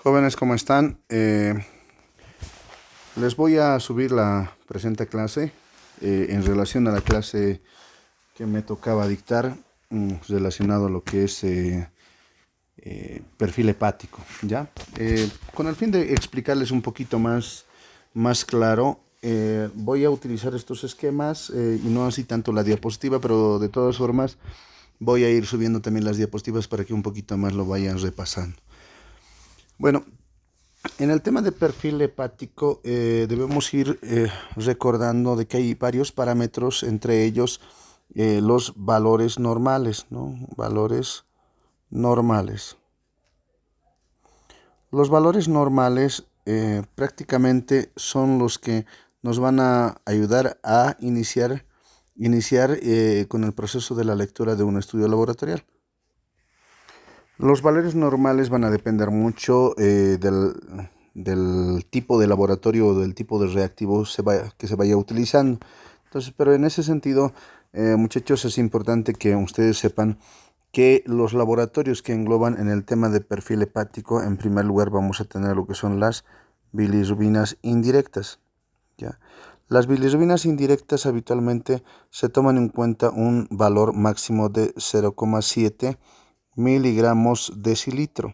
Jóvenes, ¿cómo están? Les voy a subir la presente clase en relación a la clase que me tocaba dictar, relacionado a lo que es perfil hepático, ¿ya? Con el fin de explicarles un poquito más claro, voy a utilizar estos esquemas y no así tanto la diapositiva, pero de todas formas voy a ir subiendo también las diapositivas para que un poquito más lo vayan repasando. Bueno, en el tema de perfil hepático debemos ir recordando de que hay varios parámetros, entre ellos los valores normales, ¿no? Valores normales. Los valores normales prácticamente son los que nos van a ayudar a iniciar con el proceso de la lectura de un estudio laboratorial. Los valores normales van a depender mucho del tipo de laboratorio o del tipo de reactivo que se vaya utilizando. Entonces, pero en ese sentido, muchachos, es importante que ustedes sepan que los laboratorios que engloban en el tema de perfil hepático, en primer lugar vamos a tener lo que son las bilirrubinas indirectas, ¿ya? Las bilirrubinas indirectas habitualmente se toman en cuenta un valor máximo de 0,7 miligramos decilitro.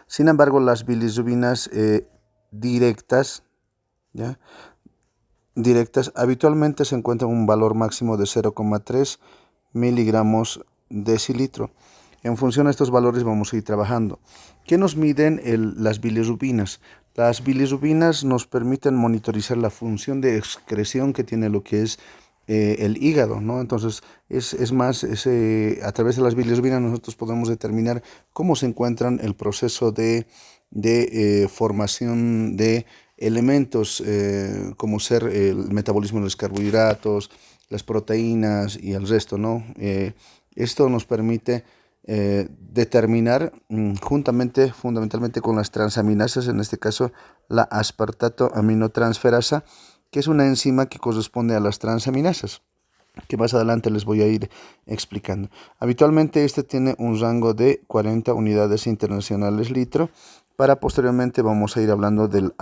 Sin embargo, las bilirrubinas directas, ¿ya? Directas habitualmente se encuentran un valor máximo de 0,3 miligramos decilitro. En función a estos valores vamos a ir trabajando. ¿Qué nos miden las bilirrubinas? Las bilirrubinas nos permiten monitorizar la función de excreción que tiene lo que es el hígado, ¿no? Entonces, a través de las bilirrubinas nosotros podemos determinar cómo se encuentran el proceso de formación de elementos como ser el metabolismo de los carbohidratos, las proteínas y el resto, ¿no? Esto nos permite determinar fundamentalmente con las transaminasas, en este caso la aspartato aminotransferasa, que es una enzima que corresponde a las transaminasas, que más adelante les voy a ir explicando. Habitualmente este tiene un rango de 40 unidades internacionales litro. Para posteriormente vamos a ir hablando de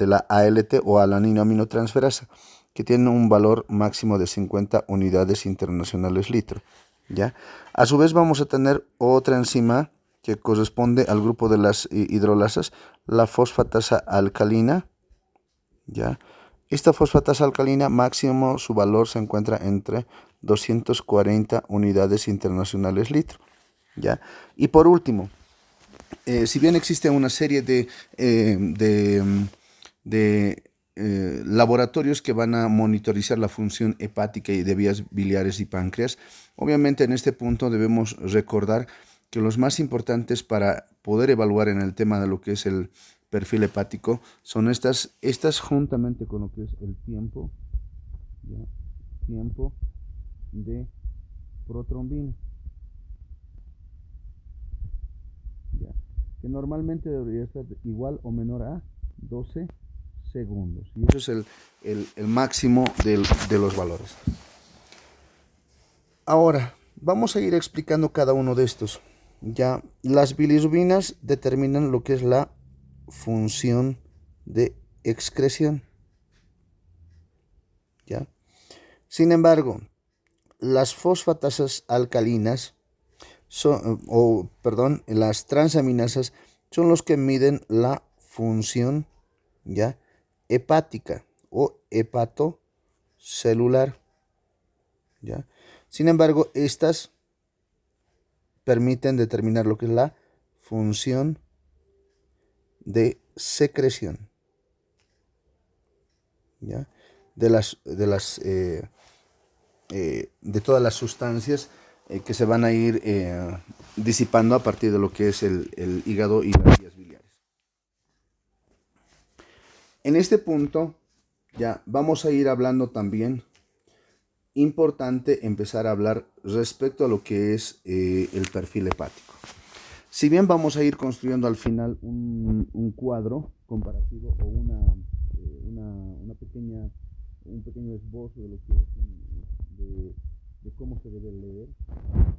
la ALT o alanina aminotransferasa, que tiene un valor máximo de 50 unidades internacionales litro, ¿ya? A su vez vamos a tener otra enzima que corresponde al grupo de las hidrolasas, la fosfatasa alcalina, ¿ya? Esta fosfatasa alcalina máximo su valor se encuentra entre 240 unidades internacionales litro, ¿ya? Y por último, si bien existe una serie de laboratorios que van a monitorizar la función hepática y de vías biliares y páncreas, obviamente en este punto debemos recordar que los más importantes para poder evaluar en el tema de lo que es el perfil hepático son estas juntamente con lo que es el tiempo, ¿ya? Tiempo de protrombina, ¿ya? Que normalmente debería estar igual o menor a 12 segundos. Y eso es el máximo de los valores. Ahora, vamos a ir explicando cada uno de estos. Ya, las bilirrubinas determinan lo que es la función de excreción, ¿ya? Sin embargo, las fosfatasas alcalinas las transaminasas son los que miden la función, ¿ya? Hepática o hepatocelular, ¿ya? Sin embargo, estas permiten determinar lo que es la función de secreción, ¿ya? De todas las sustancias que se van a ir disipando a partir de lo que es el hígado y las vías biliares. En este punto ya vamos a ir hablando también, importante empezar a hablar respecto a lo que es el perfil hepático. Si bien vamos a ir construyendo al final un cuadro comparativo o un pequeño esbozo de lo que es de cómo se debe leer,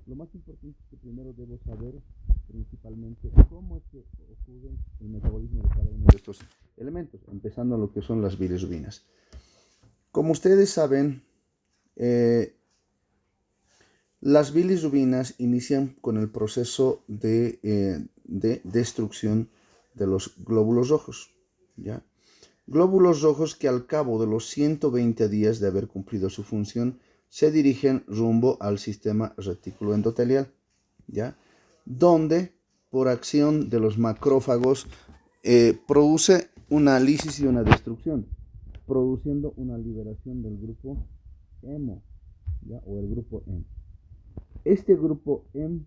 lo más importante es que primero debo saber principalmente cómo es que ocurre el metabolismo elementos, empezando lo que son las bilirrubinas. Como ustedes saben, las bilirrubinas inician con el proceso de destrucción de los glóbulos rojos, ¿ya? Glóbulos rojos que al cabo de los 120 días de haber cumplido su función se dirigen rumbo al sistema retículo endotelial, ¿ya? Donde por acción de los macrófagos produce una lisis y una destrucción, produciendo una liberación del grupo hemo, ¿ya? O el grupo M. Este grupo M,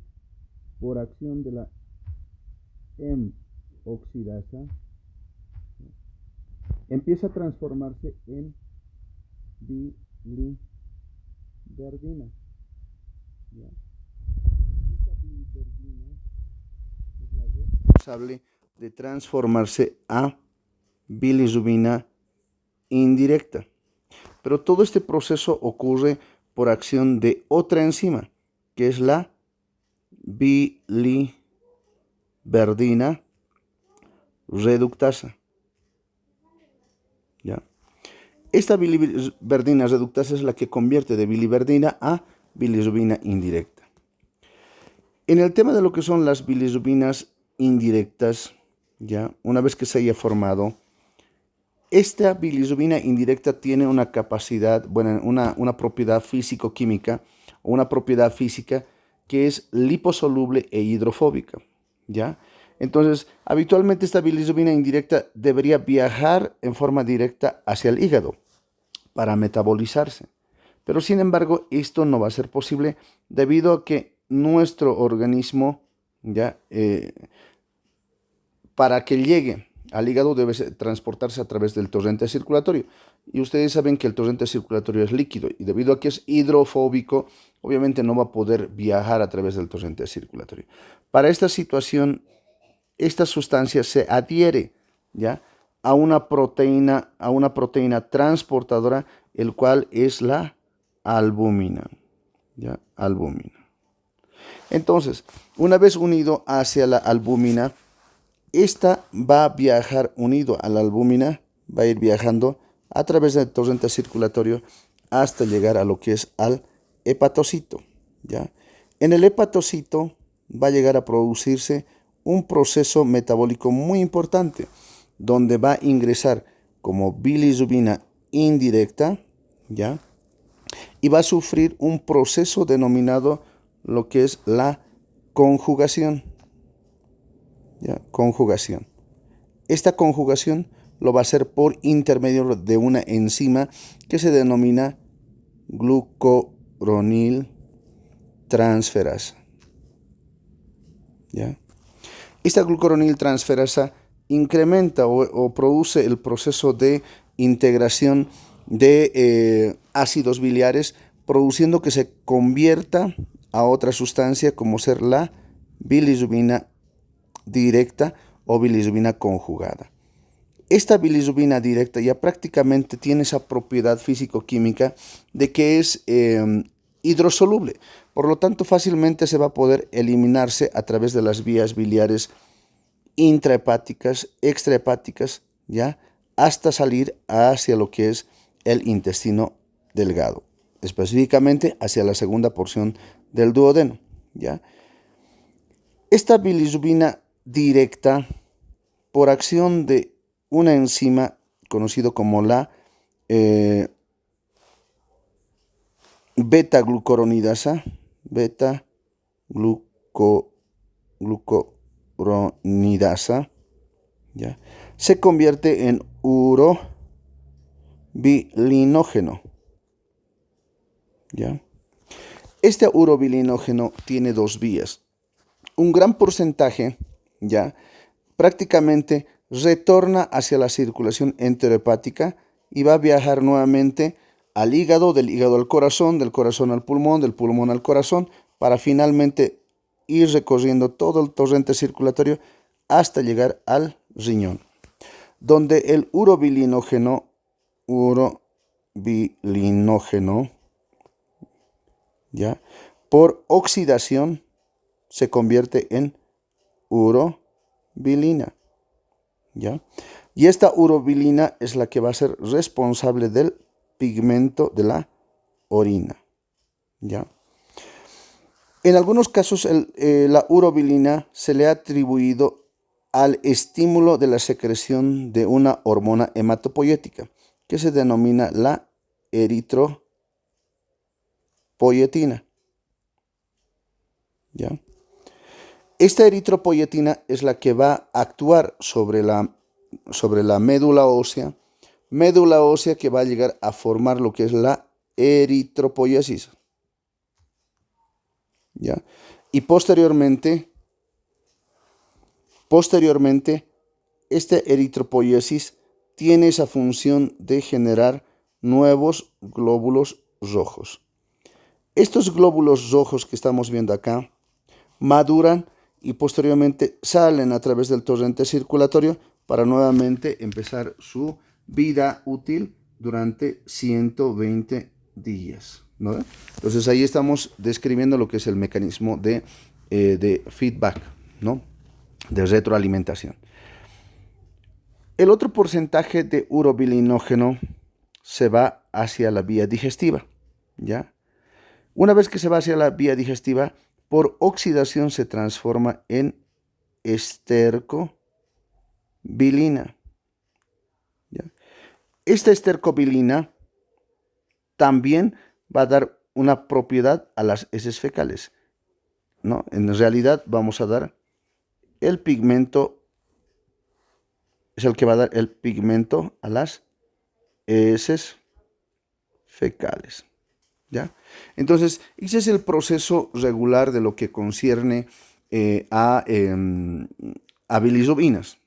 por acción de la M oxidasa, empieza a transformarse en biliverdina. ¿Ya? Esta biliverdina es la responsable de transformarse a bilirrubina indirecta. Pero todo este proceso ocurre por acción de otra enzima, que es la biliverdina reductasa. ¿Ya? Esta biliverdina reductasa es la que convierte de biliverdina a bilirrubina indirecta. En el tema de lo que son las bilirrubinas indirectas, ¿ya? Una vez que se haya formado, esta bilirrubina indirecta tiene una capacidad, bueno, una propiedad físico-química o una propiedad física que es liposoluble e hidrofóbica, ¿ya? Entonces, habitualmente esta bilirrubina indirecta debería viajar en forma directa hacia el hígado para metabolizarse. Pero sin embargo, esto no va a ser posible debido a que nuestro organismo, ¿ya? Para que llegue al hígado debe transportarse a través del torrente circulatorio. Y ustedes saben que el torrente circulatorio es líquido y debido a que es hidrofóbico, obviamente no va a poder viajar a través del torrente circulatorio. Para esta situación, esta sustancia se adhiere, ¿ya? a una proteína transportadora, el cual es la albúmina, ¿ya? Albúmina. Entonces, una vez unido hacia la albúmina, esta va a viajar unido a la albúmina, va a ir viajando a través del torrente circulatorio hasta llegar a lo que es al hepatocito, ¿ya? En el hepatocito va a llegar a producirse un proceso metabólico muy importante, donde va a ingresar como bilirrubina indirecta, ¿ya? Y va a sufrir un proceso denominado lo que es la conjugación, ¿ya? Conjugación. Esta conjugación lo va a hacer por intermedio de una enzima que se denomina glucoroniltransferasa, ¿ya? Esta glucoroniltransferasa incrementa o produce el proceso de integración de ácidos biliares, produciendo que se convierta a otra sustancia como ser la bilirrubina directa o bilirrubina conjugada. Esta bilirrubina directa ya prácticamente tiene esa propiedad físico-química de que es hidrosoluble, por lo tanto fácilmente se va a poder eliminarse a través de las vías biliares intrahepáticas, extrahepáticas, ¿ya? Hasta salir hacia lo que es el intestino delgado, específicamente hacia la segunda porción del duodeno, ¿ya? Esta bilirrubina directa, por acción de una enzima conocido como la beta-glucoronidasa, ¿ya? Se convierte en urobilinógeno, ¿ya? Este urobilinógeno tiene dos vías. Un gran porcentaje, ¿ya? Prácticamente retorna hacia la circulación enterohepática y va a viajar nuevamente al hígado, del hígado al corazón, del corazón al pulmón, del pulmón al corazón, para finalmente ir recorriendo todo el torrente circulatorio hasta llegar al riñón, donde el urobilinógeno, ¿ya? Por oxidación se convierte en urobilina, ¿ya? Y esta urobilina es la que va a ser responsable del pigmento de la orina, ¿ya? En algunos casos la urobilina se le ha atribuido al estímulo de la secreción de una hormona hematopoietina que se denomina la eritropoietina, ¿ya? Esta eritropoietina es la que va a actuar sobre la médula ósea que va a llegar a formar lo que es la eritropoiesis, ¿ya? Y posteriormente, esta eritropoiesis tiene esa función de generar nuevos glóbulos rojos. Estos glóbulos rojos que estamos viendo acá maduran y posteriormente salen a través del torrente circulatorio para nuevamente empezar su vida útil durante 120 días, ¿no? Entonces ahí estamos describiendo lo que es el mecanismo de feedback, ¿no? De retroalimentación. El otro porcentaje de urobilinógeno se va hacia la vía digestiva, ¿ya? Una vez que se va hacia la vía digestiva, por oxidación se transforma en estercobilina, ¿ya? Esta estercobilina también va a dar una propiedad a las heces fecales, ¿no? En realidad vamos a dar el pigmento, es el que va a dar el pigmento a las heces fecales, ¿ya? Entonces, ese es el proceso regular de lo que concierne a bilirubinas.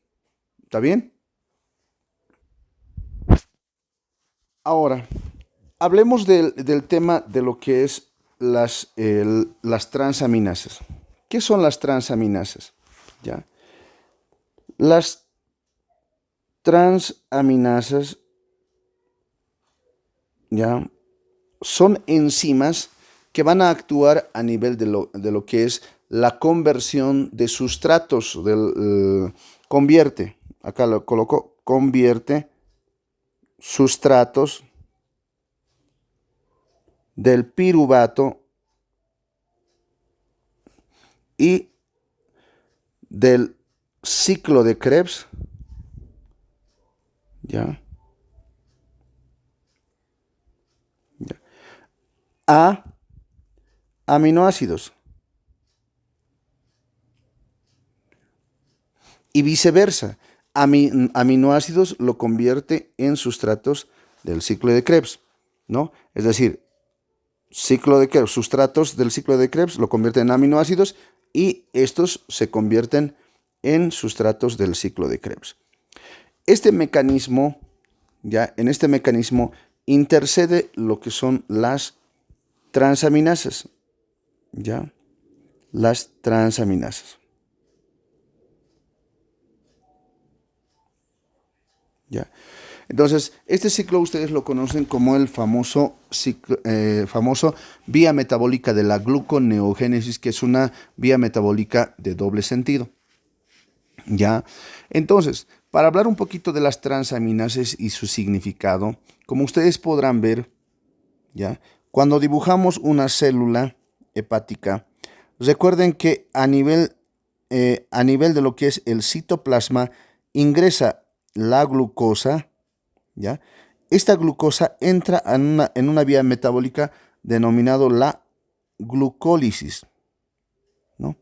¿Está bien? Ahora, hablemos del tema de lo que es las transaminasas. ¿Qué son las transaminasas? ¿Ya? Las transaminasas, ¿ya?, son enzimas que van a actuar a nivel de lo que es la conversión de sustratos, convierte, acá lo coloco, convierte sustratos del piruvato y del ciclo de Krebs, ¿ya?, a aminoácidos y viceversa. Aminoácidos lo convierte en sustratos del ciclo de Krebs, ¿no? Es decir, ciclo de Krebs, sustratos del ciclo de Krebs lo convierten en aminoácidos y estos se convierten en sustratos del ciclo de Krebs. Este mecanismo, ya en este mecanismo intercede lo que son las transaminasas, ¿ya? Las transaminasas, ¿ya? Entonces, este ciclo ustedes lo conocen como el famoso vía metabólica de la gluconeogénesis, que es una vía metabólica de doble sentido, ¿ya? Entonces, para hablar un poquito de las transaminases y su significado, como ustedes podrán ver, ¿ya?, cuando dibujamos una célula hepática, recuerden que a nivel de lo que es el citoplasma ingresa la glucosa, ¿ya? Esta glucosa entra en una vía metabólica denominado la glucólisis, ¿no?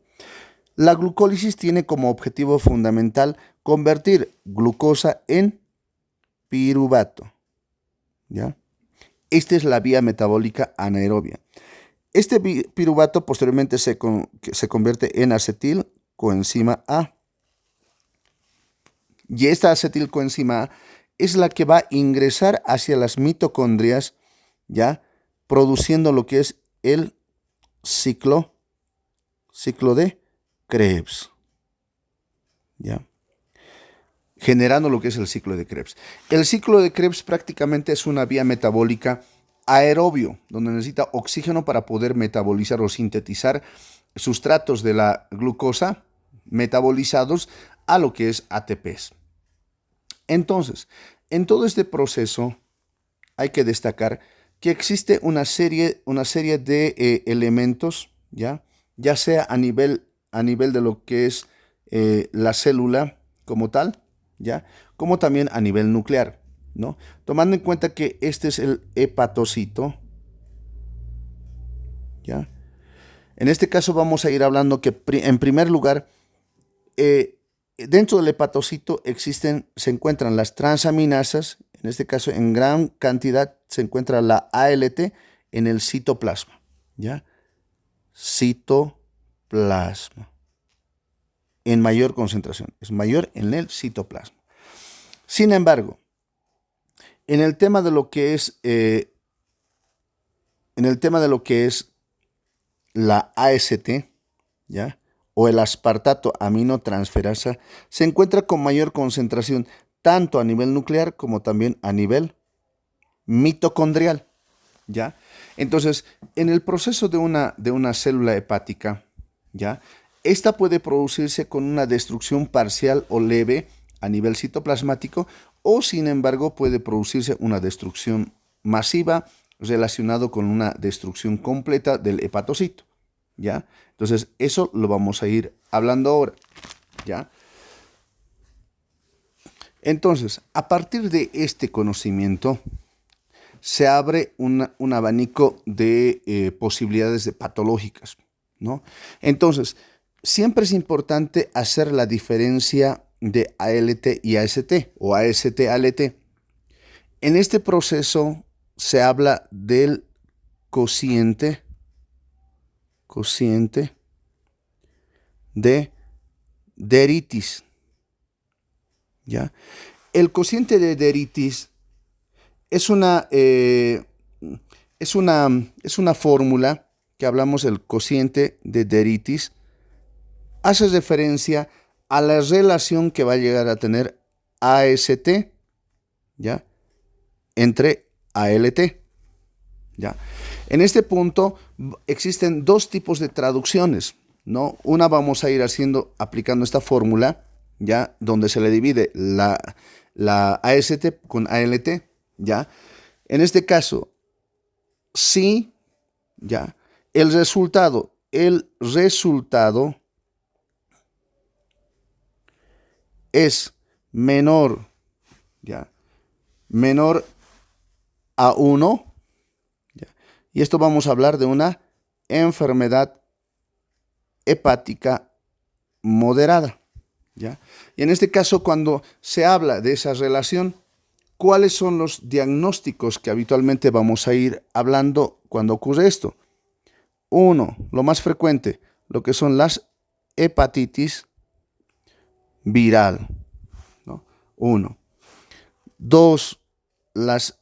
La glucólisis tiene como objetivo fundamental convertir glucosa en piruvato, ¿ya? Esta es la vía metabólica anaerobia. Este piruvato posteriormente se convierte en acetilcoenzima A. Y esta acetilcoenzima A es la que va a ingresar hacia las mitocondrias, ¿ya?, produciendo lo que es el ciclo de Krebs, ¿ya?, generando lo que es el ciclo de Krebs. El ciclo de Krebs prácticamente es una vía metabólica aerobio, donde necesita oxígeno para poder metabolizar o sintetizar sustratos de la glucosa metabolizados a lo que es ATPs. Entonces, en todo este proceso hay que destacar que existe una serie de elementos, ya sea a nivel de lo que es la célula como tal, ¿ya? Como también a nivel nuclear, ¿no? Tomando en cuenta que este es el hepatocito, ¿ya? En este caso vamos a ir hablando que en primer lugar, dentro del hepatocito se encuentran las transaminasas, en este caso en gran cantidad se encuentra la ALT en el citoplasma, ¿ya? Citoplasma, en mayor concentración, es mayor en el citoplasma. Sin embargo, en el tema de lo que es, la AST, ¿ya? O el aspartato aminotransferasa, se encuentra con mayor concentración tanto a nivel nuclear como también a nivel mitocondrial, ¿ya? Entonces, en el proceso de una célula hepática, ¿ya? Esta puede producirse con una destrucción parcial o leve a nivel citoplasmático o, sin embargo, puede producirse una destrucción masiva relacionado con una destrucción completa del hepatocito, ¿ya? Entonces, eso lo vamos a ir hablando ahora, ¿ya? Entonces, a partir de este conocimiento, se abre un abanico de posibilidades patológicas, ¿no? Entonces, siempre es importante hacer la diferencia de ALT y AST o AST-ALT. En este proceso se habla del cociente de Deritis, ¿ya? El cociente de Deritis es una fórmula que hablamos del cociente de Deritis, hace referencia a la relación que va a llegar a tener AST, ¿ya? Entre ALT, ¿ya? En este punto existen dos tipos de traducciones, ¿no? Una vamos a ir aplicando esta fórmula, ¿ya? Donde se le divide la AST con ALT, ¿ya? En este caso, si, ¿ya? El resultado es menor, ¿ya? Menor a 1, ¿ya? Y esto vamos a hablar de una enfermedad hepática moderada, ¿ya? Y en este caso, cuando se habla de esa relación, ¿cuáles son los diagnósticos que habitualmente vamos a ir hablando cuando ocurre esto? Uno, lo más frecuente, lo que son las hepatitis viral, ¿no? Uno. Dos, las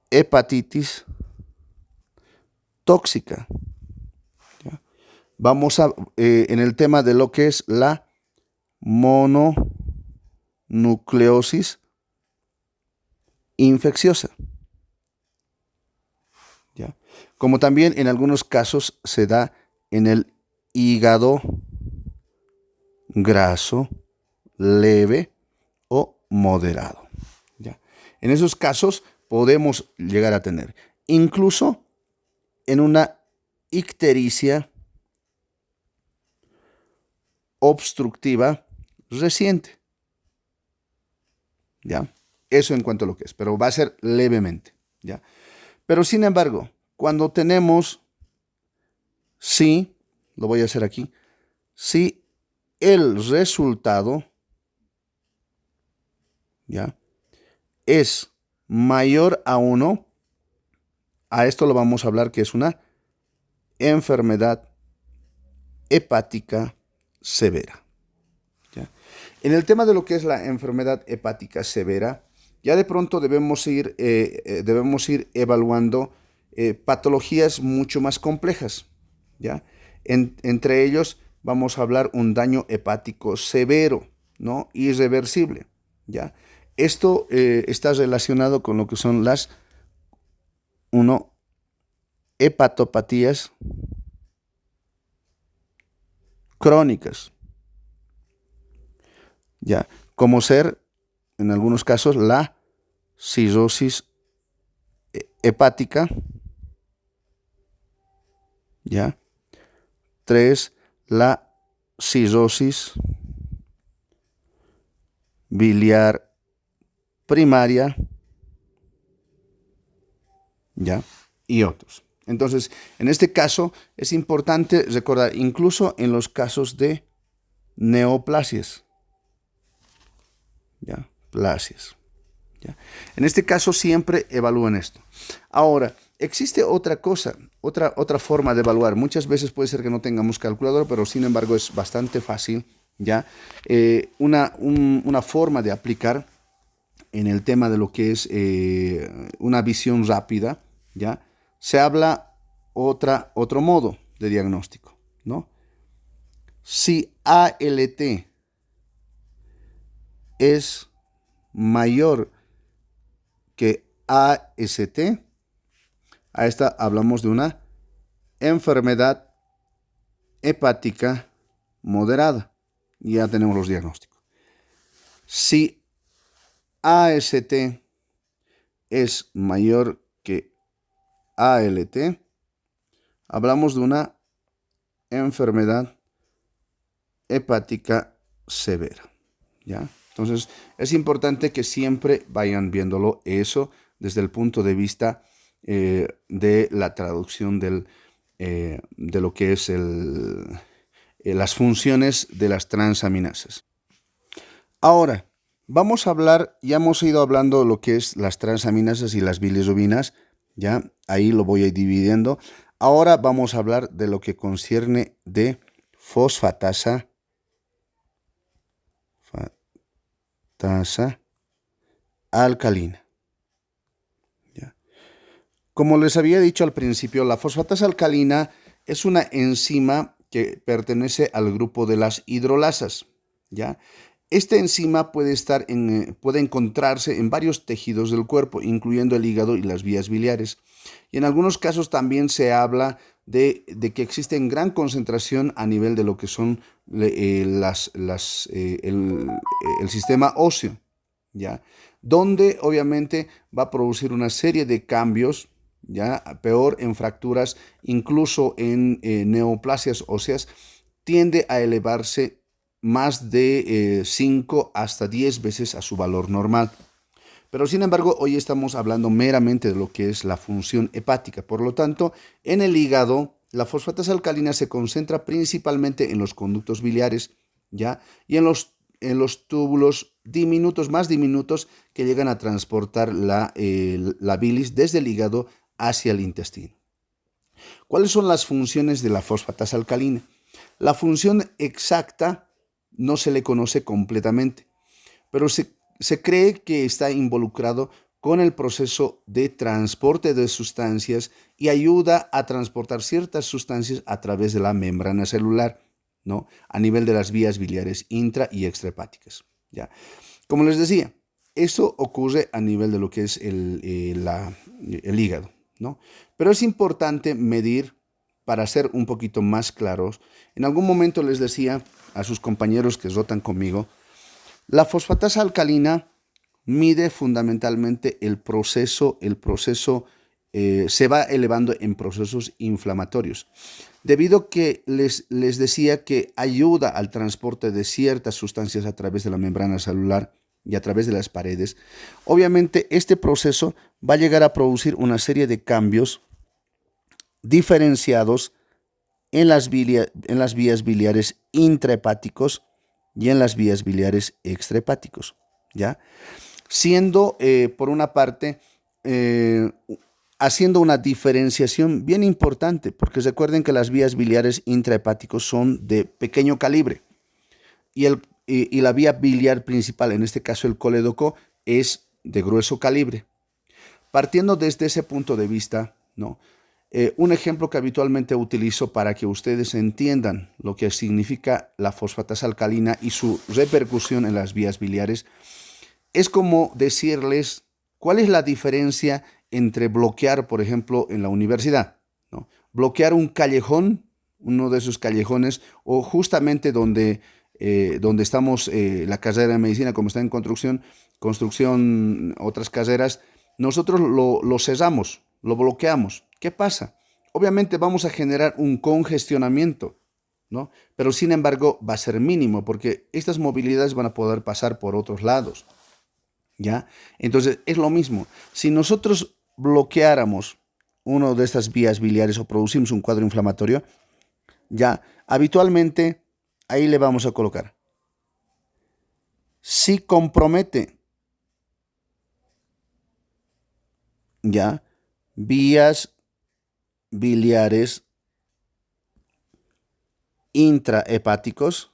hepatitis tóxica, ¿ya? Vamos en el tema de lo que es la mononucleosis infecciosa, ¿ya? Como también en algunos casos se da en el hígado graso leve o moderado, ¿ya? En esos casos podemos llegar a tener, incluso en una ictericia obstructiva reciente, ¿ya? Eso en cuanto a lo que es, pero va a ser levemente, ¿ya? Pero sin embargo, cuando tenemos, sí, lo voy a hacer aquí, si el resultado, ¿ya? Es mayor a 1, a esto lo vamos a hablar que es una enfermedad hepática severa, ¿ya? En el tema de lo que es la enfermedad hepática severa, ya de pronto debemos ir evaluando patologías mucho más complejas, ¿ya? Entre ellos vamos a hablar un daño hepático severo, ¿no? Irreversible, ¿ya? Esto está relacionado con lo que son las hepatopatías crónicas, ¿ya? Como ser en algunos casos, la cirrosis hepática. ¿Ya? 3, la cirrosis biliar primaria, ¿ya? Y otros. Entonces, en este caso es importante recordar, incluso en los casos de neoplasias, ¿ya? Plasias, ¿ya? En este caso siempre evalúen esto. Ahora, existe otra cosa, otra forma de evaluar. Muchas veces puede ser que no tengamos calculadora, pero sin embargo es bastante fácil, ¿ya? Una forma de aplicar en el tema de lo que es una visión rápida, ¿ya? Se habla otro modo de diagnóstico, ¿no? Si ALT es mayor que AST, a esta hablamos de una enfermedad hepática moderada. Ya tenemos los diagnósticos. Si AST es mayor que ALT, hablamos de una enfermedad hepática severa, ¿ya? Entonces, es importante que siempre vayan viéndolo eso desde el punto de vista de la traducción de lo que es las funciones de las transaminasas. Ahora, vamos a hablar, ya hemos ido hablando de lo que es las transaminasas y las bilirrubinas, ya, ahí lo voy a ir dividiendo. Ahora vamos a hablar de lo que concierne de fosfatasa alcalina. ¿Ya? Como les había dicho al principio, la fosfatasa alcalina es una enzima que pertenece al grupo de las hidrolasas, ¿ya? Esta enzima puede encontrarse en varios tejidos del cuerpo, incluyendo el hígado y las vías biliares. Y en algunos casos también se habla de que existe en gran concentración a nivel de lo que son el sistema óseo, ¿ya? Donde obviamente va a producir una serie de cambios, ¿ya? Peor en fracturas, incluso en neoplasias óseas, tiende a elevarse más de 5 hasta 10 veces a su valor normal. Pero sin embargo, hoy estamos hablando meramente de lo que es la función hepática. Por lo tanto, en el hígado, la fosfatasa alcalina se concentra principalmente en los conductos biliares, ¿ya? Y en los túbulos diminutos, más diminutos, que llegan a transportar la bilis desde el hígado hacia el intestino. ¿Cuáles son las funciones de la fosfatasa alcalina? La función exacta no se le conoce completamente, pero se cree que está involucrado con el proceso de transporte de sustancias y ayuda a transportar ciertas sustancias a través de la membrana celular, ¿no? A nivel de las vías biliares intra y extrahepáticas, ¿ya? Como les decía, eso ocurre a nivel de lo que es el hígado, ¿no? Pero es importante medir, para ser un poquito más claros. En algún momento les decía a sus compañeros que rotan conmigo, la fosfatasa alcalina mide fundamentalmente el proceso se va elevando en procesos inflamatorios. Debido que les decía que ayuda al transporte de ciertas sustancias a través de la membrana celular y a través de las paredes, obviamente este proceso va a llegar a producir una serie de cambios diferenciados en las vías biliares intrahepáticos y en las vías biliares extrahepáticos, ¿ya? Siendo, por una parte, haciendo una diferenciación bien importante, porque recuerden que las vías biliares intrahepáticos son de pequeño calibre y la vía biliar principal, en este caso el colédoco, es de grueso calibre. Partiendo desde ese punto de vista, ¿no? Un ejemplo que habitualmente utilizo para que ustedes entiendan lo que significa la fosfatasa alcalina y su repercusión en las vías biliares es como decirles cuál es la diferencia entre bloquear, por ejemplo, en la universidad, ¿no? Bloquear un callejón, uno de esos callejones, o justamente donde donde estamos, la carrera de medicina, como está en construcción, otras carreras, nosotros lo cerramos, lo bloqueamos. ¿Qué pasa? Obviamente vamos a generar un congestionamiento, ¿no? Pero sin embargo va a ser mínimo porque estas movilidades van a poder pasar por otros lados, ¿ya? Entonces es lo mismo. Si nosotros bloqueáramos una de estas vías biliares o producimos un cuadro inflamatorio, ya habitualmente ahí le vamos a colocar. Si compromete, ya, vías biliares intrahepáticos,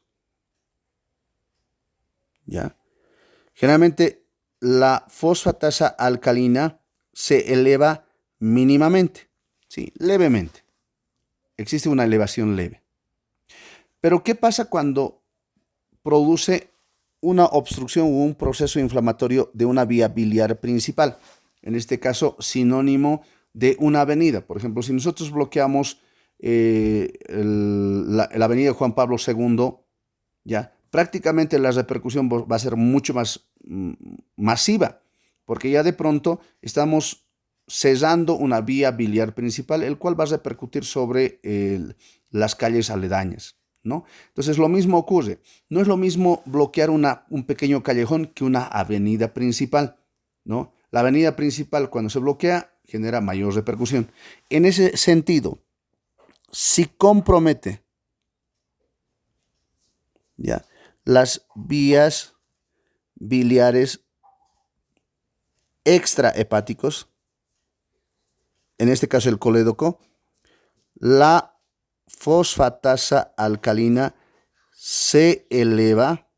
ya. Generalmente la fosfatasa alcalina se eleva mínimamente, ¿sí? Levemente. Existe una elevación leve. Pero ¿qué pasa cuando produce una obstrucción o un proceso inflamatorio de una vía biliar principal? En este caso, sinónimo de una avenida. Por ejemplo, si nosotros bloqueamos la avenida Juan Pablo II, ya, prácticamente la repercusión va a ser mucho más masiva, porque ya de pronto estamos cesando una vía biliar principal, el cual va a repercutir sobre las calles aledañas, ¿no? Entonces lo mismo ocurre. No es lo mismo bloquear un pequeño callejón que una avenida principal, ¿no? La avenida principal, cuando se bloquea, genera mayor repercusión. En ese sentido, si compromete, ¿ya?, las vías biliares extrahepáticos, en este caso el colédoco, la fosfatasa alcalina se eleva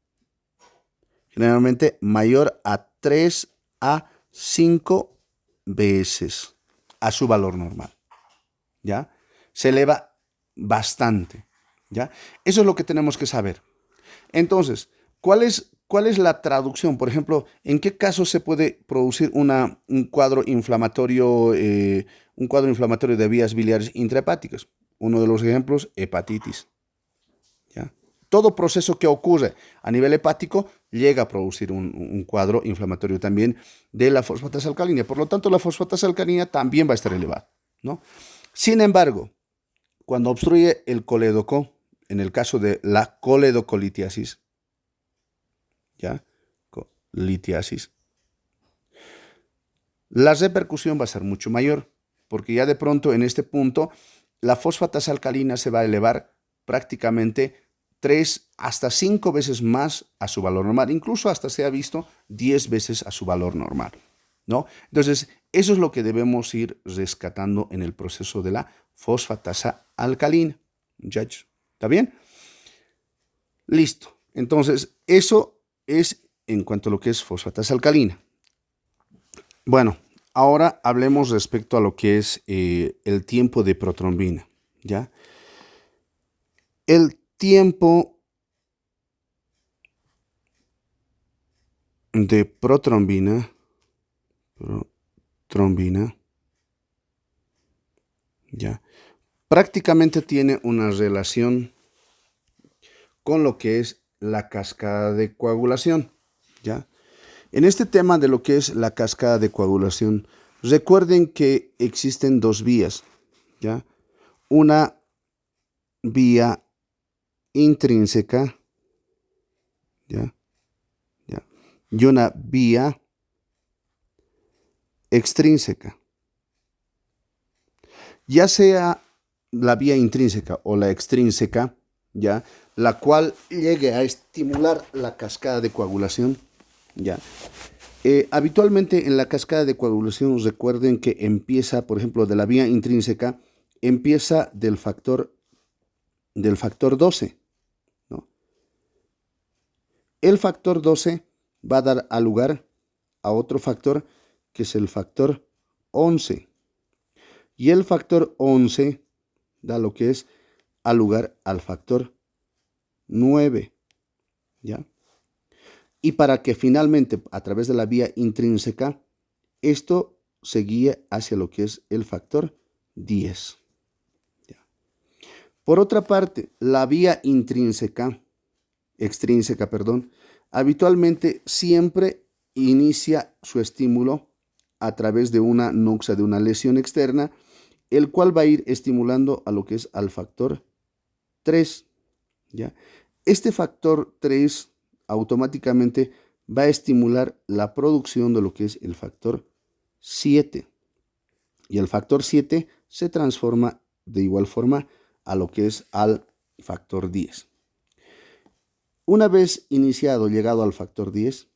generalmente mayor a 3 a 5 veces a su valor normal, ¿ya? Se eleva bastante, ¿ya? Eso es lo que tenemos que saber. Entonces, ¿cuál es la traducción? Por ejemplo, ¿en qué caso se puede producir un cuadro inflamatorio, de vías biliares intrahepáticas? Uno de los ejemplos, hepatitis, ¿ya? Todo proceso que ocurre a nivel hepático llega a producir un cuadro inflamatorio también de la fosfatasa alcalina. Por lo tanto, la fosfatasa alcalina también va a estar elevada, ¿no? Sin embargo, cuando obstruye el colédoco, en el caso de la coledocolitiasis, ¿ya? Litiasis, la repercusión va a ser mucho mayor, porque ya de pronto en este punto la fosfatasa alcalina se va a elevar prácticamente 3 hasta 5 veces más a su valor normal, incluso hasta se ha visto 10 veces a su valor normal, ¿no? Entonces, eso es lo que debemos ir rescatando en el proceso de la fosfatasa alcalina, muchachos. ¿Está bien? Listo. Entonces, eso es en cuanto a lo que es fosfatasa alcalina. Bueno, ahora hablemos respecto a lo que es el tiempo de protrombina, ¿ya? El tiempo de protrombina, ¿ya? Prácticamente tiene una relación con lo que es la cascada de coagulación, ¿ya? En este tema de lo que es la cascada de coagulación, recuerden que existen dos vías, ¿ya? Una vía intrínseca, ¿ya? ¿Ya? Y una vía extrínseca. Ya sea la vía intrínseca o la extrínseca, ¿ya?, la cual llegue a estimular la cascada de coagulación, ¿ya? Habitualmente en la cascada de coagulación recuerden que empieza, por ejemplo, de la vía intrínseca, empieza del factor 12, ¿no? El factor 12 va a dar a lugar a otro factor que es el factor 11. Y el factor 11 da lo que es a lugar al factor 9, ¿ya? Y para que finalmente, a través de la vía intrínseca, esto se guíe hacia lo que es el factor 10. ¿Ya? Por otra parte, la vía intrínseca, extrínseca, perdón, habitualmente siempre inicia su estímulo a través de una nuxa, de una lesión externa, el cual va a ir estimulando a lo que es al factor 3, ¿ya? Este factor 3 automáticamente va a estimular la producción de lo que es el factor 7. Y el factor 7 se transforma de igual forma a lo que es al factor 10. Una vez iniciado, llegado al factor 10,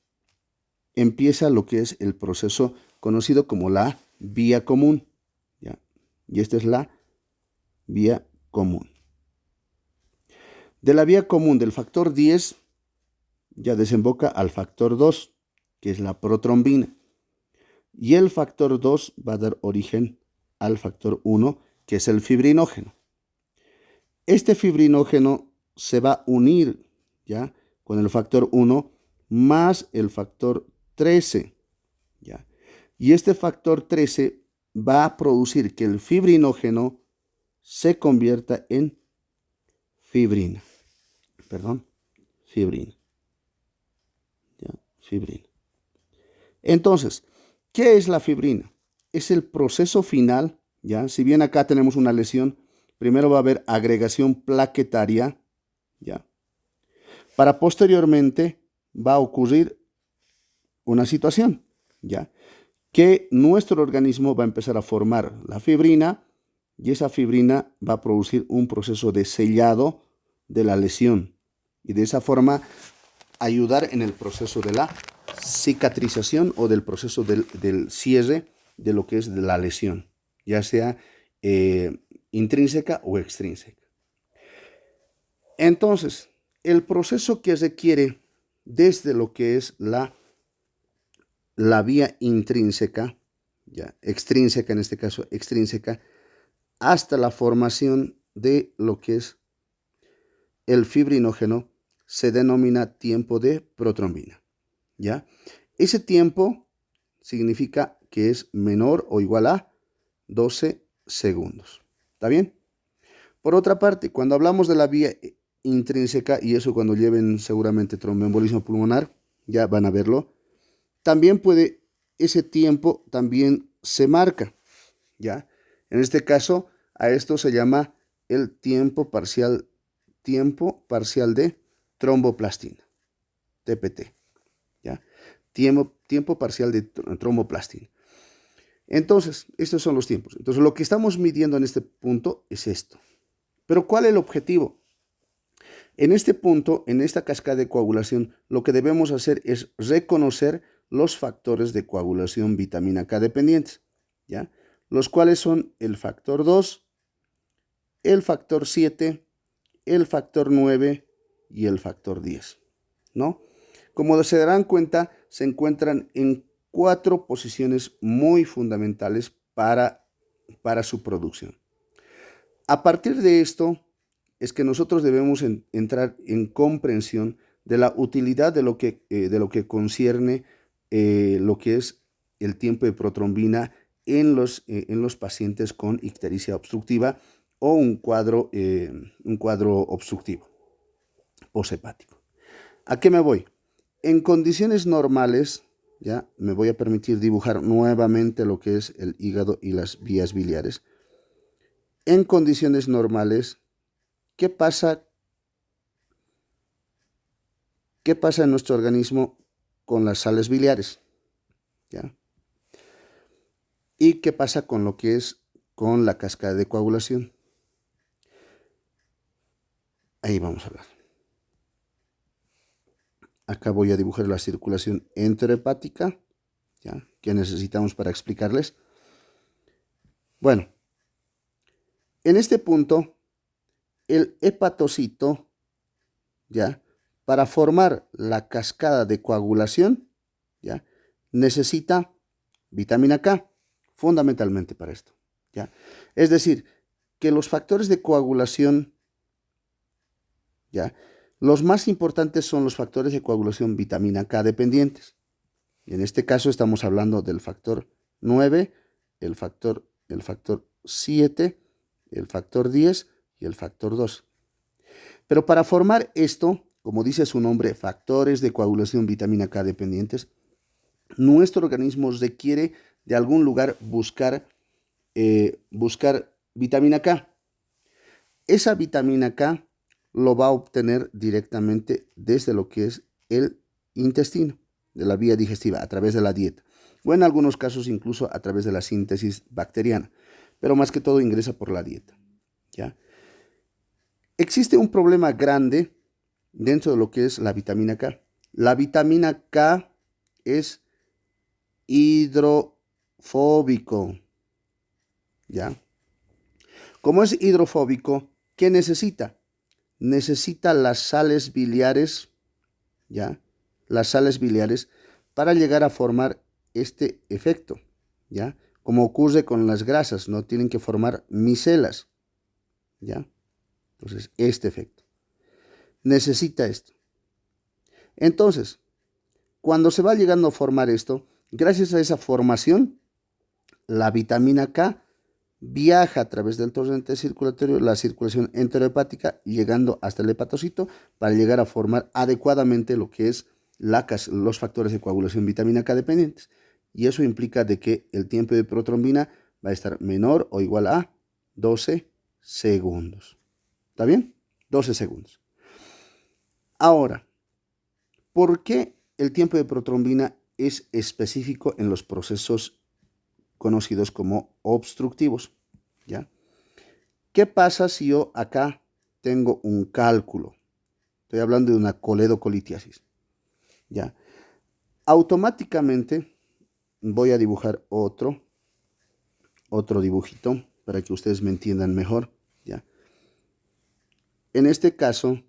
empieza lo que es el proceso conocido como la vía común, ¿ya? Y esta es la vía común. De la vía común del factor 10 ya desemboca al factor 2, que es la protrombina. Y el factor 2 va a dar origen al factor 1, que es el fibrinógeno. Este fibrinógeno se va a unir, ¿ya?, con el factor 1 más el factor 13, ¿ya? Y este factor 13 va a producir que el fibrinógeno se convierta en fibrina. Fibrina. ¿Ya? Fibrina. Entonces, ¿qué es la fibrina? Es el proceso final, ¿ya? Si bien acá tenemos una lesión, primero va a haber agregación plaquetaria, ¿ya? Para posteriormente va a ocurrir una situación, ¿ya?, que nuestro organismo va a empezar a formar la fibrina y esa fibrina va a producir un proceso de sellado de la lesión y de esa forma ayudar en el proceso de la cicatrización o del proceso del cierre de lo que es de la lesión, ya sea intrínseca o extrínseca. Entonces, el proceso que requiere desde lo que es la vía intrínseca, ya, extrínseca en este caso, extrínseca, hasta la formación de lo que es el fibrinógeno, se denomina tiempo de protrombina, ¿ya? Ese tiempo significa que es menor o igual a 12 segundos. ¿Está bien? Por otra parte, cuando hablamos de la vía intrínseca, y eso cuando lleven seguramente tromboembolismo pulmonar, ya van a verlo, también puede, ese tiempo también se marca, ¿ya? En este caso, a esto se llama el tiempo parcial de tromboplastina, TPT, ¿ya? Tiempo parcial de tromboplastina. Entonces, estos son los tiempos. Entonces, lo que estamos midiendo en este punto es esto. Pero, ¿cuál es el objetivo? En este punto, en esta cascada de coagulación, lo que debemos hacer es reconocer los factores de coagulación vitamina K dependientes, ¿ya?, los cuales son el factor 2, el factor 7, el factor 9 y el factor 10, ¿no? Como se darán cuenta, se encuentran en 4 posiciones muy fundamentales para su producción. A partir de esto es que nosotros debemos entrar en comprensión de la utilidad de lo que concierne lo que es el tiempo de protrombina en los pacientes con ictericia obstructiva o un cuadro obstructivo posthepático. ¿A qué me voy? En condiciones normales, ya me voy a permitir dibujar nuevamente lo que es el hígado y las vías biliares. En condiciones normales, ¿qué pasa en nuestro organismo con las sales biliares? ¿Ya? ¿Y qué pasa con lo que es con la cascada de coagulación? Ahí vamos a hablar. Acá voy a dibujar la circulación enterohepática, ¿ya?, que necesitamos para explicarles. Bueno, en este punto, el hepatocito, ¿ya?, para formar la cascada de coagulación, ¿ya?, necesita vitamina K, fundamentalmente para esto, ¿ya? Es decir, que los factores de coagulación, ¿ya?, los más importantes son los factores de coagulación vitamina K dependientes. Y en este caso estamos hablando del factor 9, el factor 7, el factor 10 y el factor 2. Pero para formar esto como dice su nombre, factores de coagulación vitamina K dependientes, nuestro organismo requiere de algún lugar buscar vitamina K. Esa vitamina K lo va a obtener directamente desde lo que es el intestino, de la vía digestiva, a través de la dieta, o en algunos casos incluso a través de la síntesis bacteriana, pero más que todo ingresa por la dieta, ¿ya? Existe un problema grande dentro de lo que es la vitamina K. La vitamina K es hidrofóbico, ¿ya? Como es hidrofóbico, ¿qué necesita? Necesita las sales biliares, ¿ya? Las sales biliares para llegar a formar este efecto, ¿ya? Como ocurre con las grasas, ¿no? Tienen que formar micelas, ¿ya? Entonces, este efecto. Necesita esto. Entonces, cuando se va llegando a formar esto, gracias a esa formación, la vitamina K viaja a través del torrente circulatorio, la circulación enterohepática, llegando hasta el hepatocito para llegar a formar adecuadamente lo que es los factores de coagulación vitamina K dependientes. Y eso implica de que el tiempo de protrombina va a estar menor o igual a 12 segundos. ¿Está bien? 12 segundos. Ahora, ¿por qué el tiempo de protrombina es específico en los procesos conocidos como obstructivos? ¿Ya? ¿Qué pasa si yo acá tengo un cálculo? Estoy hablando de una coledocolitiasis. ¿Ya? Automáticamente voy a dibujar otro dibujito para que ustedes me entiendan mejor. ¿Ya? En este caso,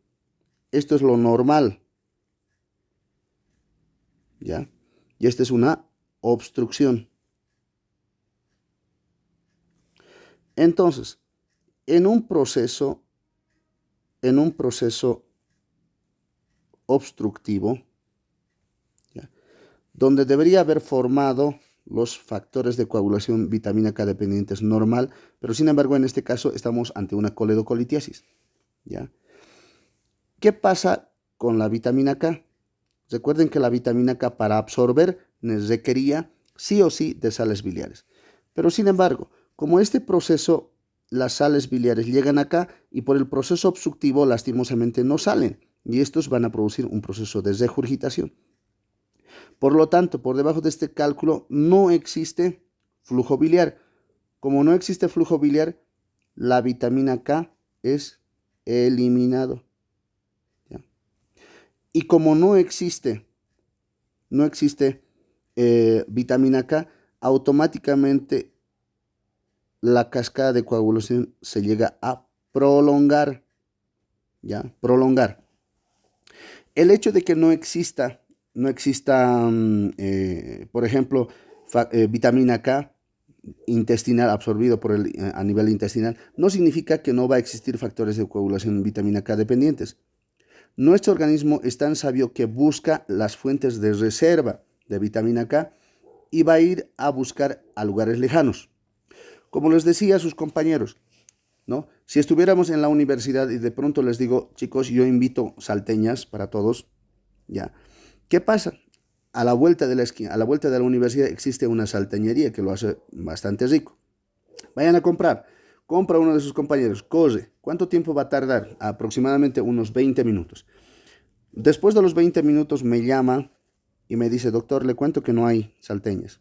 esto es lo normal. ¿Ya? Y esta es una obstrucción. Entonces, en un proceso obstructivo, ¿ya? Donde debería haber formado los factores de coagulación vitamina K dependientes normal, pero sin embargo en este caso estamos ante una coledocolitiasis, ¿ya? ¿Qué pasa con la vitamina K? Recuerden que la vitamina K para absorber requería sí o sí de sales biliares, pero sin embargo, como este proceso, las sales biliares llegan acá y por el proceso obstructivo lastimosamente no salen y estos van a producir un proceso de regurgitación. Por lo tanto, por debajo de este cálculo no existe flujo biliar. Como no existe flujo biliar, la vitamina K es eliminado, ¿ya? Y como no existe vitamina K, automáticamente la cascada de coagulación se llega a prolongar, ¿ya? Prolongar. El hecho de que no exista, por ejemplo, vitamina K intestinal absorbido a nivel intestinal, no significa que no va a existir factores de coagulación vitamina K dependientes. Nuestro organismo es tan sabio que busca las fuentes de reserva de vitamina K y va a ir a buscar a lugares lejanos. Como les decía a sus compañeros, ¿no? Si estuviéramos en la universidad y de pronto les digo, chicos, yo invito salteñas para todos, ¿ya? ¿Qué pasa? A la vuelta de la esquina, a la vuelta de la universidad existe una salteñería que lo hace bastante rico. Vayan a comprar. Compra uno de sus compañeros, corre. ¿Cuánto tiempo va a tardar? Aproximadamente unos 20 minutos. Después de los 20 minutos me llama y me dice, doctor, le cuento que no hay salteñas.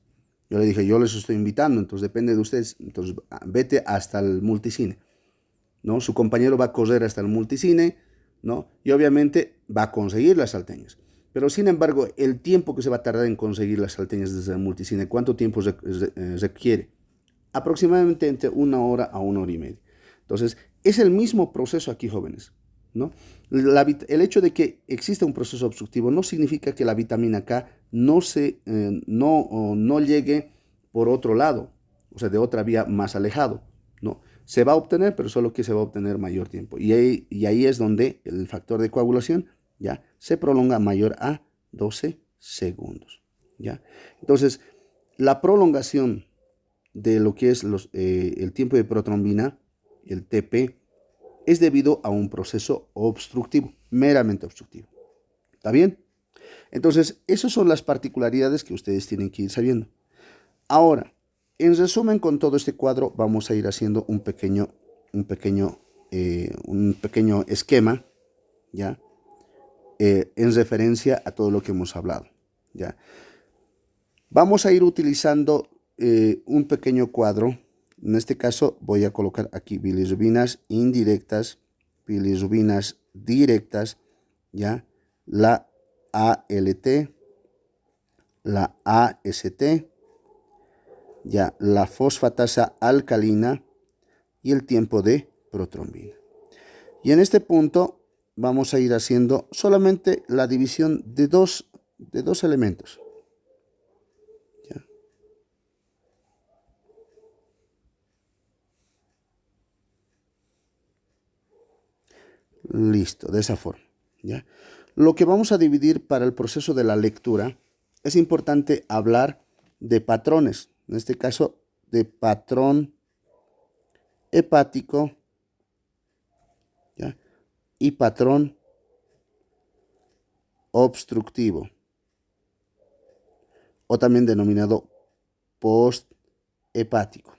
Yo le dije, yo les estoy invitando, entonces depende de ustedes. Entonces vete hasta el multicine, ¿no? Su compañero va a correr hasta el multicine, ¿no? Y obviamente va a conseguir las salteñas. Pero sin embargo, el tiempo que se va a tardar en conseguir las salteñas desde el multicine, ¿cuánto tiempo requiere? Aproximadamente entre 1 hora a 1 hora y media. Entonces, es el mismo proceso aquí, jóvenes, ¿no? El hecho de que exista un proceso obstructivo no significa que la vitamina K no llegue por otro lado, o sea, de otra vía más alejado, ¿no? Se va a obtener, pero solo que se va a obtener mayor tiempo. Y ahí es donde el factor de coagulación ya se prolonga mayor a 12 segundos, ¿ya? Entonces, la prolongación de lo que es el tiempo de protrombina, el TP, es debido a un proceso obstructivo. meramente obstructivo. ¿Está bien? Entonces, esas son las particularidades que ustedes tienen que ir sabiendo. Ahora, en resumen, con todo este cuadro vamos a ir haciendo un pequeño esquema, ¿ya? En referencia a todo lo que hemos hablado, ¿ya? Vamos a ir utilizando un pequeño cuadro. En este caso voy a colocar aquí bilirrubinas indirectas, bilirrubinas directas, ¿ya? La ALT, la AST, ya la fosfatasa alcalina y el tiempo de protrombina. Y en este punto vamos a ir haciendo solamente la división de dos elementos. ¿Ya? Listo, de esa forma. ¿Ya? Lo que vamos a dividir para el proceso de la lectura, es importante hablar de patrones. En este caso, de patrón hepático, ¿ya? Y patrón obstructivo, o también denominado posthepático.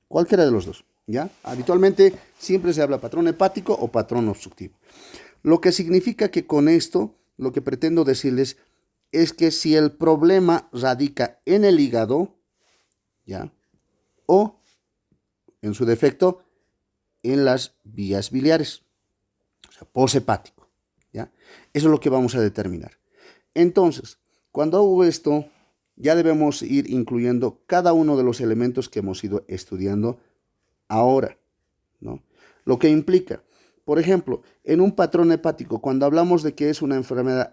Cualquiera de los dos, ¿ya? Habitualmente siempre se habla patrón hepático o patrón obstructivo. Lo que significa que con esto, lo que pretendo decirles es que si el problema radica en el hígado, ¿ya? O, en su defecto, en las vías biliares, o sea, poshepático, ¿ya? Eso es lo que vamos a determinar. Entonces, cuando hago esto, ya debemos ir incluyendo cada uno de los elementos que hemos ido estudiando ahora, ¿no? Lo que implica, por ejemplo, en un patrón hepático, cuando hablamos de que es una enfermedad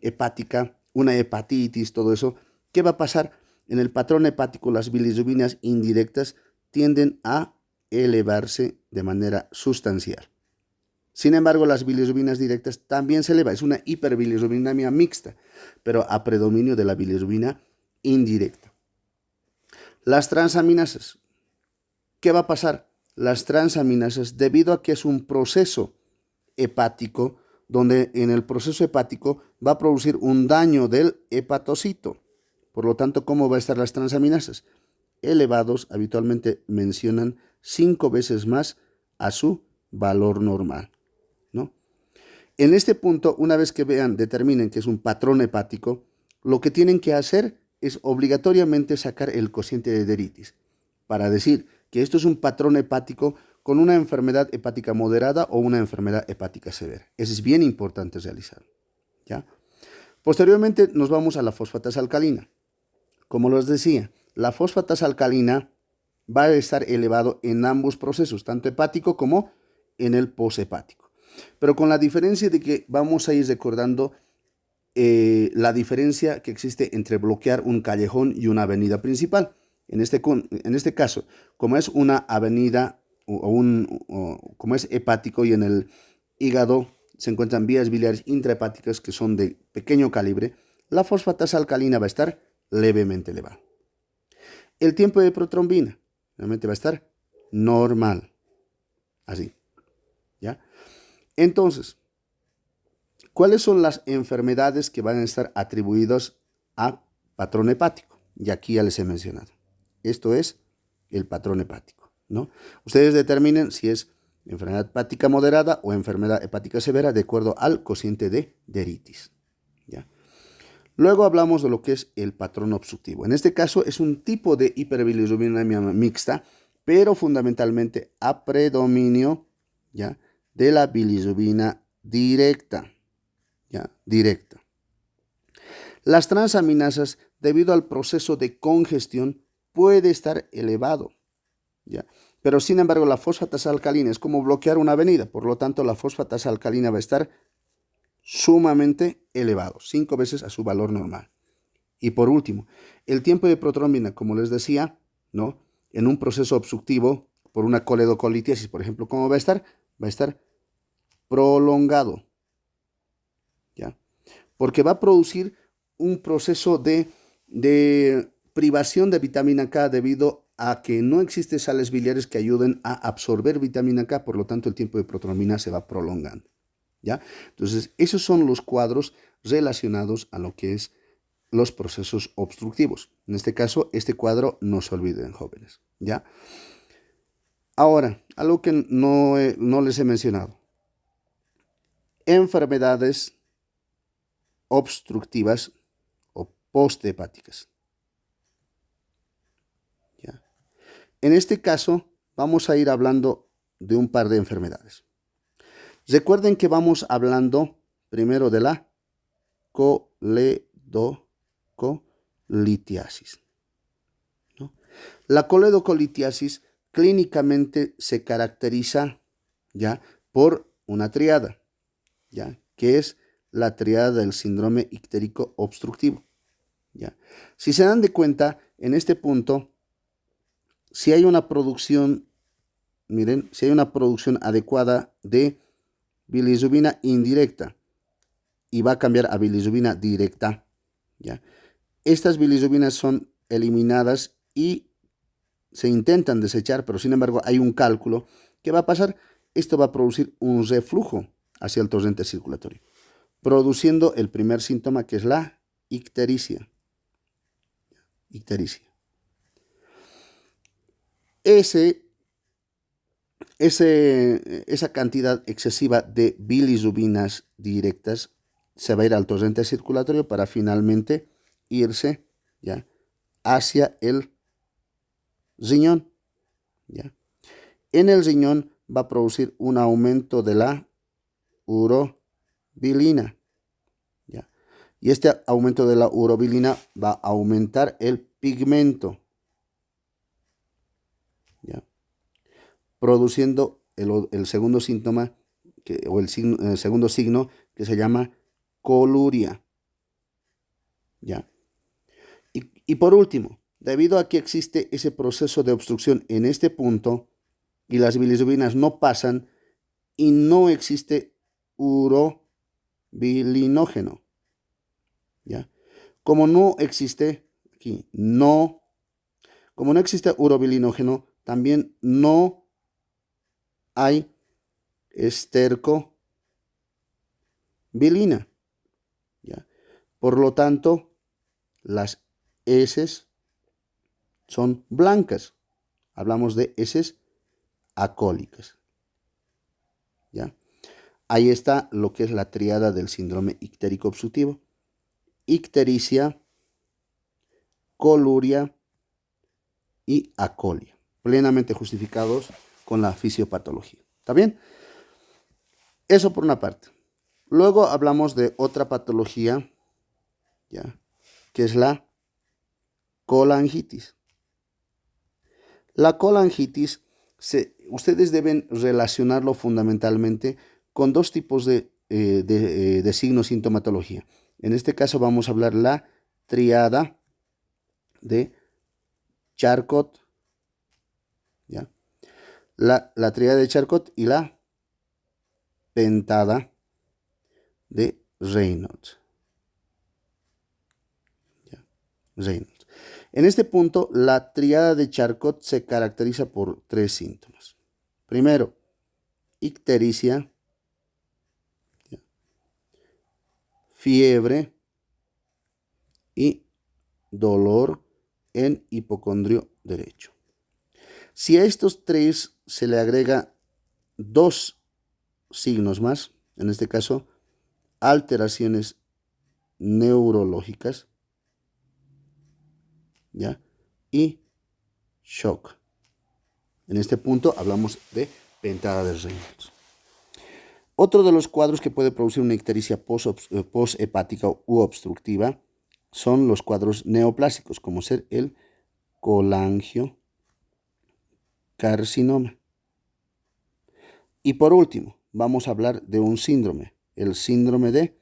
hepática, una hepatitis, todo eso, ¿qué va a pasar? En el patrón hepático, las bilirrubinas indirectas tienden a elevarse de manera sustancial. Sin embargo, las bilirrubinas directas también se elevan. Es una hiperbilirrubinemia mixta, pero a predominio de la bilirrubina indirecta. Las transaminasas. ¿Qué va a pasar? Las transaminasas, debido a que es un proceso hepático, donde en el proceso hepático va a producir un daño del hepatocito. Por lo tanto, ¿cómo va a estar las transaminasas? Elevados, habitualmente mencionan 5 veces más a su valor normal, ¿no? En este punto, una vez que determinen que es un patrón hepático, lo que tienen que hacer es obligatoriamente sacar el cociente de Deritis para decir que esto es un patrón hepático con una enfermedad hepática moderada o una enfermedad hepática severa. Eso es bien importante realizar, ¿ya? Posteriormente nos vamos a la fosfatasa alcalina. Como les decía, la fosfatasa alcalina va a estar elevado en ambos procesos, tanto hepático como en el poshepático. Pero con la diferencia de que vamos a ir recordando la diferencia que existe entre bloquear un callejón y una avenida principal. En este caso, como es una avenida como es hepático y en el hígado se encuentran vías biliares intrahepáticas que son de pequeño calibre, la fosfatasa alcalina va a estar levemente elevada. El tiempo de protrombina realmente va a estar normal, así, ¿ya? Entonces, ¿cuáles son las enfermedades que van a estar atribuidas a patrón hepático? Y aquí ya les he mencionado. Esto es el patrón hepático, ¿no? Ustedes determinen si es enfermedad hepática moderada o enfermedad hepática severa de acuerdo al cociente de Deritis, ¿ya? Luego hablamos de lo que es el patrón obstructivo. En este caso es un tipo de hiperbilirrubinemia mixta, pero fundamentalmente a predominio, ¿ya?, de la bilirrubina directa, ¿ya?, directa. Las transaminasas, debido al proceso de congestión, puede estar elevado, ¿ya? Pero sin embargo la fosfatasa alcalina es como bloquear una avenida, por lo tanto la fosfatasa alcalina va a estar sumamente elevado, 5 veces a su valor normal. Y por último, el tiempo de protrombina, como les decía, ¿no?, en un proceso obstructivo por una coledocolitiasis, por ejemplo, ¿cómo va a estar? Va a estar prolongado, ¿ya? Porque va a producir un proceso de privación de vitamina K debido a que no existen sales biliares que ayuden a absorber vitamina K, por lo tanto el tiempo de protrombina se va prolongando, ¿ya? Entonces, esos son los cuadros relacionados a lo que es los procesos obstructivos. En este caso, este cuadro no se olviden, jóvenes, ¿ya? Ahora, algo que no les he mencionado. Enfermedades obstructivas o posthepáticas. ¿Ya? En este caso, vamos a ir hablando de un par de enfermedades. Recuerden que vamos hablando primero de la coledocolitiasis, ¿no? La coledocolitiasis clínicamente se caracteriza, ¿ya?, por una triada, ¿ya?, que es la triada del síndrome ictérico obstructivo, ¿ya? Si se dan de cuenta, en este punto, si hay una producción, miren, si hay una producción adecuada de bilirrubina indirecta y va a cambiar a bilirrubina directa, ¿ya? Estas bilirrubinas son eliminadas y se intentan desechar, pero sin embargo hay un cálculo. ¿Qué va a pasar? Esto va a producir un reflujo hacia el torrente circulatorio, produciendo el primer síntoma, que es la ictericia. Esa cantidad excesiva de bilirrubinas directas se va a ir al torrente circulatorio para finalmente irse, ¿ya?, hacia el riñón, ¿ya? En el riñón va a producir un aumento de la urobilina, ¿ya? Y este aumento de la urobilina va a aumentar el pigmento, ¿ya?, produciendo el segundo síntoma, el segundo signo, que se llama coluria, ¿ya? Y por último, debido a que existe ese proceso de obstrucción en este punto y las bilirrubinas no pasan y no existe urobilinógeno, ¿ya? Como no existe urobilinógeno, también no hay estercobilina, ¿ya? Por lo tanto, las heces son blancas. Hablamos de heces acólicas, ¿ya? Ahí está lo que es la triada del síndrome ictérico obstructivo: ictericia, coluria y acolia, plenamente justificados con la fisiopatología. ¿Está bien? Eso por una parte. Luego hablamos de otra patología, ¿ya?, que es la colangitis. La colangitis, ustedes deben relacionarlo fundamentalmente con dos tipos de signos sintomatología. En este caso vamos a hablar la triada de Charcot, ¿ya?, la triada de Charcot y la pentada de Reynolds, ¿ya? Reynolds. En este punto, la triada de Charcot se caracteriza por tres síntomas. Primero, ictericia, ¿ya?, fiebre y dolor en hipocondrio derecho. Si a estos tres se le agrega dos signos más, en este caso, alteraciones neurológicas, ¿ya?, y shock. En este punto hablamos de pentada de Reynolds. Otro de los cuadros que puede producir una ictericia poshepática u obstructiva son los cuadros neoplásicos, como ser el colangiocarcinoma. Y por último, vamos a hablar de un síndrome, el síndrome de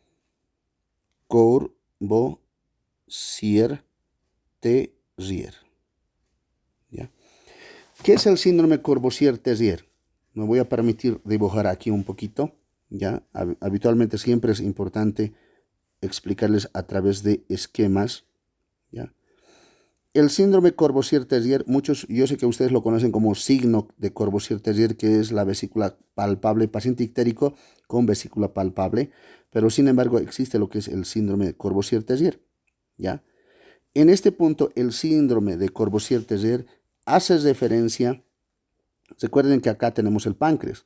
Courvoisier-Terrier, ¿ya? ¿Qué es el síndrome Courvoisier-Terrier? Me voy a permitir dibujar aquí un poquito, ¿ya? Habitualmente siempre es importante explicarles a través de esquemas, ¿ya? el síndrome Courvoisier-Tessier, muchos, yo sé que ustedes lo conocen como signo de Courvoisier-Tessier, que es la vesícula palpable, paciente ictérico con vesícula palpable, pero sin embargo existe lo que es el síndrome de Courvoisier-Tessier, ¿ya? En este punto, el síndrome de Courvoisier-Tessier hace referencia, recuerden que acá tenemos el páncreas,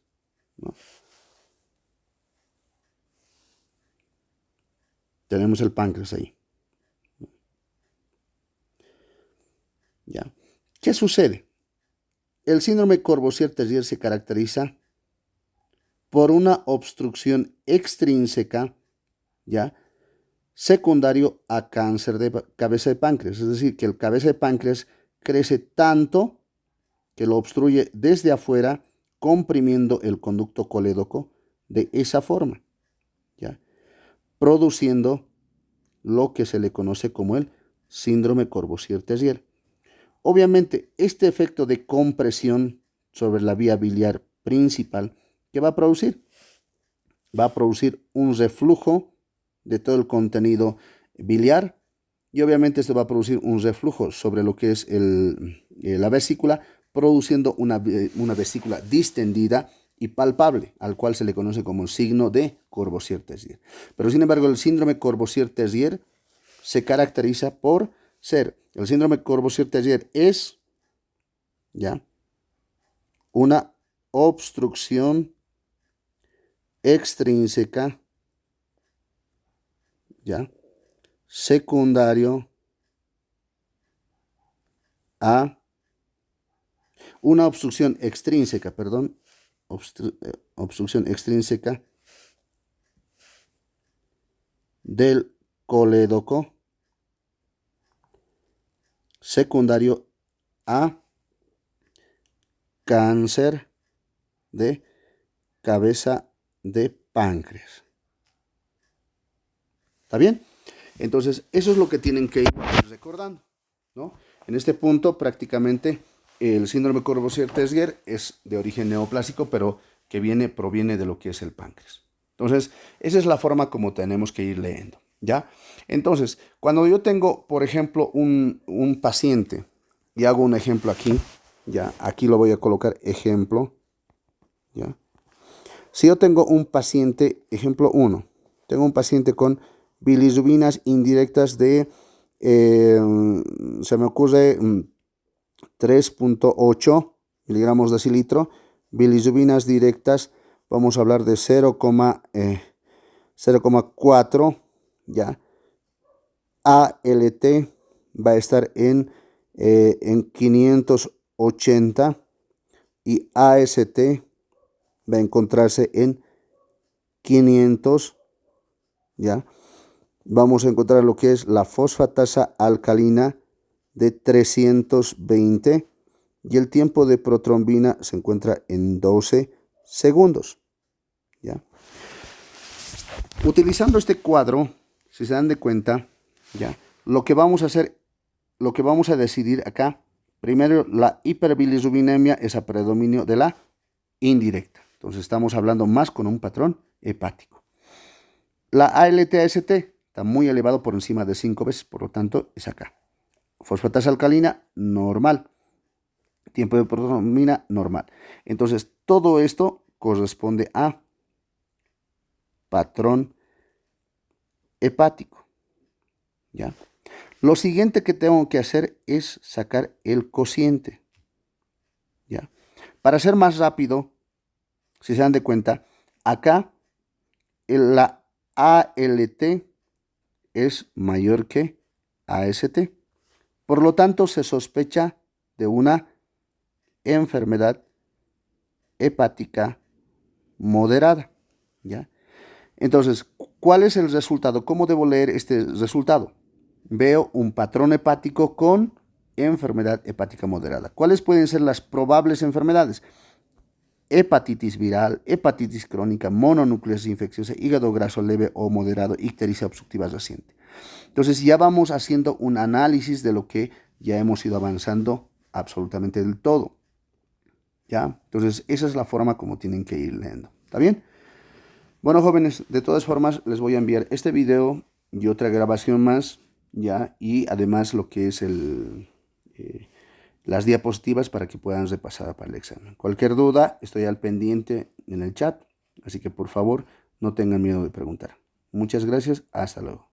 ¿no? Tenemos el páncreas ahí. ¿Ya? ¿Qué sucede? El síndrome Courvoisier-Tessier se caracteriza por una obstrucción extrínseca, ¿ya? Secundario a cáncer de cabeza de páncreas. Es decir, que el cabeza de páncreas crece tanto que lo obstruye desde afuera, comprimiendo el conducto colédoco de esa forma, ¿ya? Produciendo lo que se le conoce como el síndrome Courvoisier-Tessier. Obviamente, este efecto de compresión sobre la vía biliar principal, ¿qué va a producir? Va a producir un reflujo de todo el contenido biliar y obviamente esto va a producir un reflujo sobre lo que es la vesícula, produciendo una vesícula distendida y palpable, al cual se le conoce como el signo de Courvoisier-Tessier. Pero sin embargo, el síndrome Courvoisier-Tessier se caracteriza por ser, el síndrome Courvoisier-Tessier es, ¿ya?, una obstrucción extrínseca, ¿ya?, secundario a una obstrucción extrínseca, perdón, obstrucción extrínseca del colédoco, secundario a cáncer de cabeza de páncreas. ¿Está bien? Entonces, eso es lo que tienen que ir recordando, ¿no? En este punto, prácticamente, el síndrome Courvoisier-Tessier es de origen neoplásico, pero que proviene de lo que es el páncreas. Entonces, esa es la forma como tenemos que ir leyendo, ¿ya? Entonces, cuando yo tengo, por ejemplo, un paciente, y hago un ejemplo aquí, ¿ya? Aquí lo voy a colocar ejemplo, ¿ya? Si yo tengo un paciente, ejemplo 1, tengo un paciente con bilirrubinas indirectas de, se me ocurre, 3.8 miligramos decilitro, bilirrubinas directas, vamos a hablar de 0,4, ¿ya? ALT va a estar en 580 y AST va a encontrarse en 500, ¿ya? Vamos a encontrar lo que es la fosfatasa alcalina de 320 y el tiempo de protrombina se encuentra en 12 segundos, ¿ya? Utilizando este cuadro, si se dan de cuenta, ¿ya?, lo que vamos a hacer, lo que vamos a decidir acá, primero la hiperbilirrubinemia es a predominio de la indirecta. Entonces estamos hablando más con un patrón hepático. La ALT-AST está muy elevado por encima de 5 veces, por lo tanto es acá. Fosfatasa alcalina, normal. Tiempo de protrombina, normal. Entonces todo esto corresponde a patrón hepático, ¿ya? Lo siguiente que tengo que hacer es sacar el cociente, ¿ya? Para ser más rápido, si se dan de cuenta, acá la ALT es mayor que AST. Por lo tanto, se sospecha de una enfermedad hepática moderada, ¿ya? Entonces, ¿cuál es el resultado? ¿Cómo debo leer este resultado? Veo un patrón hepático con enfermedad hepática moderada. ¿Cuáles pueden ser las probables enfermedades? Hepatitis viral, hepatitis crónica, mononucleosis infecciosa, hígado graso leve o moderado, ictericia obstructiva reciente. Entonces ya vamos haciendo un análisis de lo que ya hemos ido avanzando absolutamente del todo, ¿ya? Entonces esa es la forma como tienen que ir leyendo. ¿Está bien? Bueno, jóvenes, de todas formas les voy a enviar este video y otra grabación más, ¿ya? Y además lo que es las diapositivas para que puedan repasar para el examen. Cualquier duda, estoy al pendiente en el chat, así que por favor no tengan miedo de preguntar. Muchas gracias, hasta luego.